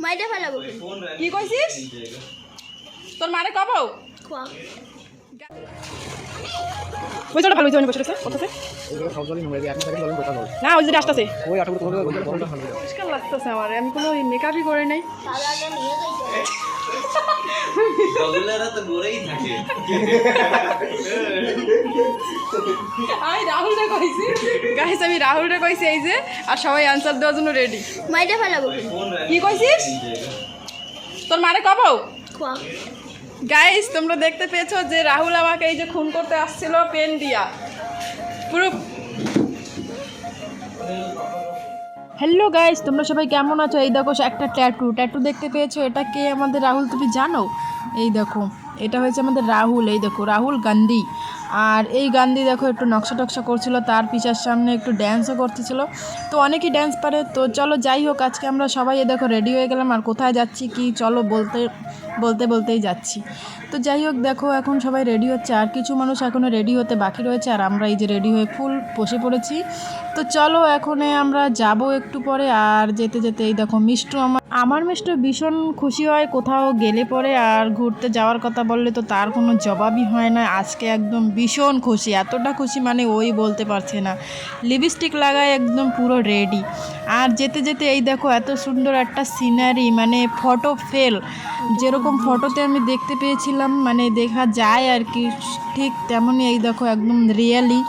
মাইটা ফেলাবো। কি কইছিস? তোর মারে কব? ওই জন্য ভালো হইছে বসে রয়েছে কোথাতে? ওইগুলো সব জলই নোংরা, এখন থেকে জলের বোতল হল না ওই যে আসতেছে ওই আটু তোমাদের ওই জলটা খালি পরিষ্কার লাগতেছে আমার। আমি কোনো মেকআপই করে নাই। বগুলারা তো গোরেই থাকে। আমি রাহুলরে কইছি গাইস, আমি রাহুলরে কইছি এই যে, আর সবাই আনসার দেওয়ার জন্য রেডি। মাইটা ফেলাবো। কি কইছিস? তোর মারে কব? গাইস তোমরা দেখতে পেয়েছো যে রাহুল আমাকে এই যে খুন করতে আসছিল পেন দিয়া পুরো। হ্যালো গাইস, তোমরা সবাই কেমন আছো? এই দেখো একটা ট্যাটু দেখতে পেয়েছো। এটা কে? আমাদের রাহুল। তুমি জানো? এই দেখো এটা হয়েছে আমাদের রাহুল। এই দেখো রাহুল গান্ধী। আর এই গান্ধী দেখো একটু নকশা টকশা করছিল, তার পিছার সামনে একটু ড্যান্সও করতেছিল। তো অনেকেই ড্যান্স পারে। তো চলো যাই হোক, আজকে আমরা সবাই এ দেখো রেডি হয়ে গেলাম। আর কোথায় যাচ্ছি কি চলো বলতেই যাচ্ছি। তো যাই হোক দেখো এখন সবাই রেডি হচ্ছে, আর কিছু মানুষ এখনও রেডি হতে বাকি রয়েছে, আর আমরা এই যে রেডি হয়ে ফুল বসে পড়েছি। তো চলো এখন আমরা যাব একটু পরে। আর যেতে যেতে এই দেখো মিষ্টু, আমার মিষ্টু ভীষণ খুশি হয় কোথাও গেলে পরে, আর ঘুরতে যাওয়ার কথা বললে তো তার কোনো জবাবই হয় না। আজকে একদম ভীষণ খুশি, এতটা খুশি মানে ওই বলতে পারছে না। লিপস্টিক লাগায় একদম পুরো রেডি। আর যেতে যেতে এই দেখো এত সুন্দর একটা সিনারি, মানে ফটো ফেল যেরকম ফটোতে আমি দেখতে পেয়েছিলাম, মানে দেখা যায় আর কি, ঠিক তেমনই এই দেখো একদম রিয়েলি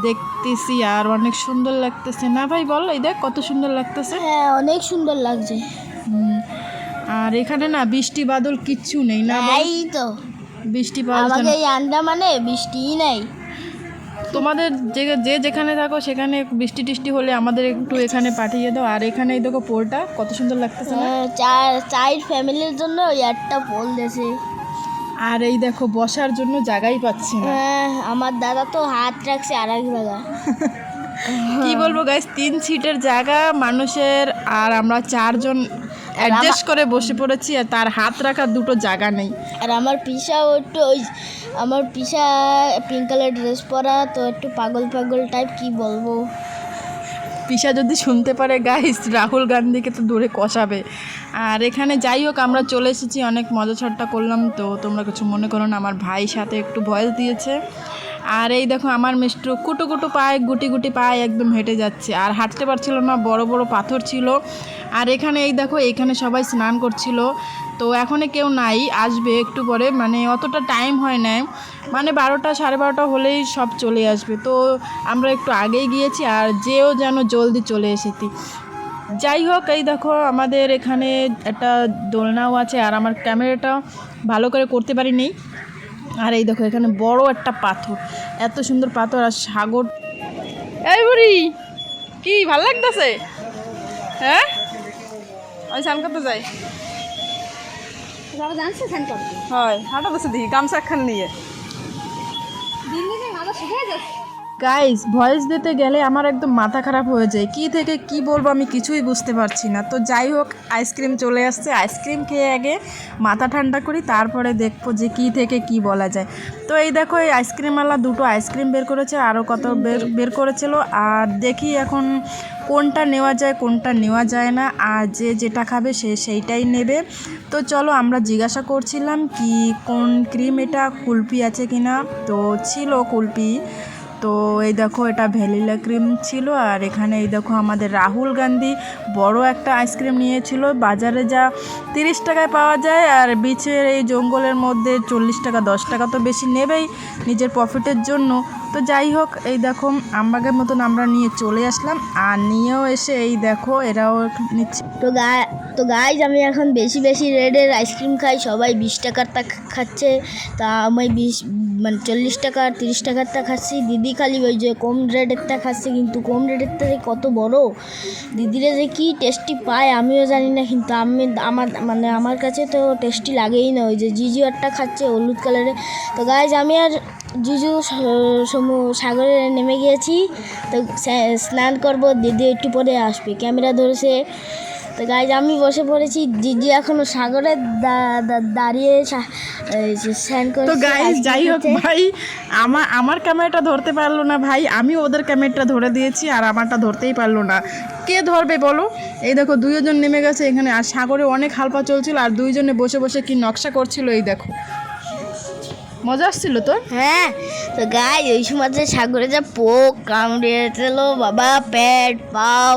দেখতেছি। আর অনেক সুন্দর লাগতেছে না ভাই? বল, এই দেখ কত সুন্দর লাগতেছে। হ্যাঁ অনেক সুন্দর লাগছে। আর এখানে না বৃষ্টি বাদল কিচ্ছু নেই না? এই তো বৃষ্টি পাওয়া আমাদের এই আন্দামানে বৃষ্টিই নাই। তোমাদের যে যেখানে থাকো সেখানে বৃষ্টি টিষ্টি হলে আমাদের একটু এখানে পাঠিয়ে দাও। আর এখানে এই দেখো পোলটা কত সুন্দর লাগতেছে না? চার ফ্যামিলির জন্য ওই একটা পোল দিয়েছে। আর এই দেখো বসার জন্য জায়গাই পাচ্ছি না। আমার দাদা তো হাত রাখছে আর এক জায়গা। কি বলবো গাইস, 3 সিটের জায়গা মানুষের, আর আমরা 4 জন অ্যাডজাস্ট করে বসে পড়েছি, আর তার হাত রাখার 2টো জায়গা নেই। আর আমার পিসাও একটু আমার পিসা পিঙ্ক কালার ড্রেস পরা, তো একটু পাগল টাইপ, কি বলবো। পিসা যদি শুনতে পারে গাইস, রাহুল গান্ধীকে তো দূরে কষাবে। আর এখানে যাই হোক আমরা চলে এসেছি, অনেক মজা ঠাট্টা করলাম। তো তোমরা কিছু মনে করো না, আমার ভাই সাথে একটু ভয়েস দিয়েছে। আর এই দেখো আমার মিষ্টু কুটো পায়ে গুটি পায়ে একদম হেঁটে যাচ্ছে, আর হাঁটতে পারছিল না, বড় বড় পাথর ছিল। আর এখানে এই দেখো এখানে সবাই স্নান করছিল। তো এখনে কেউ নাই, আসবে একটু পরে, মানে অতটা টাইম হয় না, মানে 12টা 12:30 হলেই সব চলে আসবে। তো আমরা একটু আগেই গিয়েছি, আর যেও যেন জলদি চলে এসেছি। যাই হোক এই দেখো আমাদের এখানে একটা দোলনাও আছে, আর আমার ক্যামেরাটা ভালো করে করতে পারিনি। আর এই দেখো এখানে বড় একটা পাথর, এত সুন্দর পাথর, আর সাগর। এই বুড়ি কি ভাল লাগতেছে? হ্যাঁ আমি স্নান করতে যাই। জানছে স্নান করতে হয় হাঁটা বসে দেখি গামছা একখান নিয়ে। মাথা শুকিয়ে যাচ্ছে। গাইস ভয়েস দিতে গেলে আমার একদম মাথা খারাপ হয়ে যায়, কি থেকে কি বলবো আমি কিছুই বুঝতে পারছি না। তো যাই হোক আইসক্রিম চলে আসছে, আইসক্রিম খেয়ে আগে মাথা ঠান্ডা করি, তারপরে দেখবো যে কি থেকে কি বলা যায়। তো এই দেখো এই আইসক্রিমওয়ালা 2টো আইসক্রিম বের করেছে, আরও কত বের করেছিল। আর দেখি এখন কোনটা নেওয়া যায় কোনটা নেওয়া যায় না, আর যেটা খাবে সেইটাই নেবে। তো চলো আমরা জিজ্ঞাসা করছিলাম কি কোন ক্রিম, এটা কুলপি আছে কিনা। তো ছিল কুলপি। তো এই দেখো এটা ভ্যানিলা ক্রিম ছিল। আর এখানে এই দেখো আমাদের রাহুল গান্ধী বড় একটা আইসক্রিম নিয়েছিল, বাজারে যা 30 টাকায় পাওয়া যায়, আর বিচের এই জঙ্গলের মধ্যে 40 টাকা 10 টাকা তো বেশি নেবেই নিজের প্রফিটের জন্য। তো যাই হোক এই দেখো আমবাগের মতন আমরা নিয়ে চলে আসলাম, আর নিয়েও এসে এই দেখো এরাও নিচ্ছে। তো গাইজ আমি এখন বেশি রেটের আইসক্রিম খাই, সবাই 20 টাকারটা খাচ্ছে, তা আমি 40 টাকা 30 টাকারটা খাচ্ছি। দিদি খালি ওই যে কম রেটেরটা খাচ্ছে, কিন্তু কম রেটেরটা কত বড়, দিদিরা যে কি টেস্টি পায় আমিও জানি না, কিন্তু আমার কাছে তো টেস্টি লাগেই না। ওই যে জিজু একটা খাচ্ছে হলুদ কালারে। তো গাইজ আমি আর জিজু সাগরে নেমে গিয়েছি, তো স্নান করব, দিদি একটু পরে আসবে। ক্যামেরা ধরেছে তো গাইজ আমি বসে পড়েছি, দিদি এখনো সাগরে দাঁড়িয়ে স্নান করে। তো গাইস যাই হোক ভাই, আমার ক্যামেরাটা ধরতে পারলো না ভাই, আমি ওদের ক্যামেরাটা ধরে দিয়েছি আর আমারটা ধরতেই পারলো না। কে ধরবে বলো? এই দেখো দুইজন নেমে গেছে এখানে, আর সাগরে অনেক হালপা চলছিল আর দুইজনে বসে বসে কি নকশা করছিল। এই দেখো মজা আসছিল তো। হ্যাঁ, তো গাই ওই সময় যে সাগরে যা পোক কামড়িয়েছিল বাবা, পেট পাও।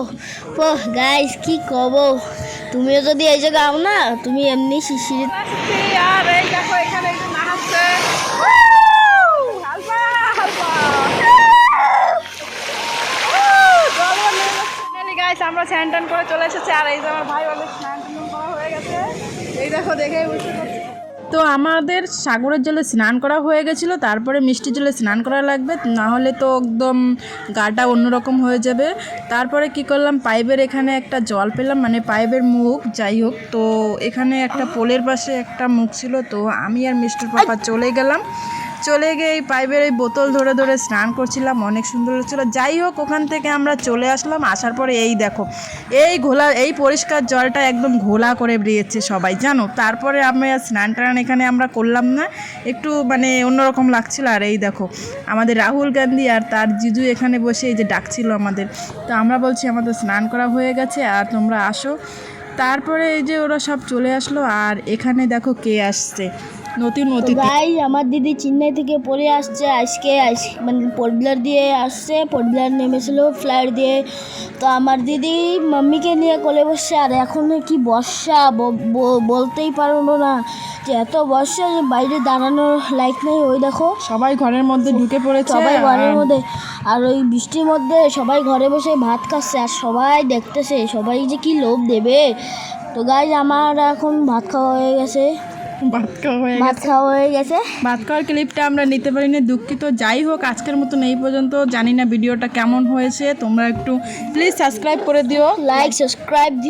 ও গাইস কি কব, তুমিও যদি এই জায়গা আও না, তুমি এমনি শিশির। আর এই দেখো এখানে একটু নাহাচ্ছে। আমরা স্নান টান করে চলে এসেছি, আর এই যে আমার ভাই বলে স্নান টান করা হয়ে গেছে। এই দেখো দেখে বুঝতে পারছি। তো আমাদের সাগরের জলে স্নান করা হয়ে গেছিলো, তারপরে মিষ্টি জলে স্নান করা লাগবে, না হলে তো একদম গাটা অন্যরকম হয়ে যাবে। তারপরে কি করলাম, পাইপের এখানে একটা জল পেলাম, মানে পাইপের মুখ, যাই হোক। তো এখানে একটা পোলের পাশে একটা মুখ ছিল, তো আমি আর মিষ্টির পাপা চলে গেলাম। চলে গিয়ে এই পাইপের এই বোতল ধরে ধরে স্নান করছিলাম, অনেক সুন্দর হচ্ছিলো। যাই হোক ওখান থেকে আমরা চলে আসলাম, আসার পরে এই দেখো এই পরিষ্কার জলটা একদম ঘোলা করে বেরিয়েছে সবাই, জানো। তারপরে আমরা স্নান টান এখানে আমরা করলাম না, একটু মানে অন্যরকম লাগছিল। আর এই দেখো আমাদের রাহুল গান্ধী আর তার জিজু এখানে বসে এই যে ডাকছিল আমাদের, তো আমরা বলছি আমাদের স্নান করা হয়ে গেছে আর তোমরা আসো। তারপরে এই যে ওরা সব চলে আসলো, আর এখানে দেখো কে আসছে, নতুন অতিথি। গাইজ আমার দিদি চেন্নাই থেকে পড়ে আসছে আজকে, মানে পোর্টব্লেয়ার দিয়ে আসছে, পোর্টব্লেয়ার নেমেছিল ফ্লাইট দিয়ে। তো আমার দিদি মাম্মিকে নিয়ে কোলে বসছে, আর এখন কি বর্ষা বলতেই পারবো না, যে এত বর্ষা যে বাইরে দাঁড়ানোর লাইক নেই। ওই দেখো সবাই ঘরের মধ্যে ঢুকে পড়েছে, সবাই ঘরের মধ্যে, আর ওই বৃষ্টির মধ্যে সবাই ঘরে বসে ভাত খাচ্ছে, আর সবাই দেখতেছে, সবাই যে কি লোভ দেবে। তো গাইজ আমার এখন ভাত খাওয়া হয়ে গেছে, ভাত খাওয়ার ক্লিপটা আমরা নিতে পারিনি, দুঃখিত। যাই হোক আজকের মতন এই পর্যন্ত। জানি না ভিডিওটা কেমন হয়েছে, তোমরা একটু প্লিজ সাবস্ক্রাইব করে দিও, লাইক সাবস্ক্রাইব দিও।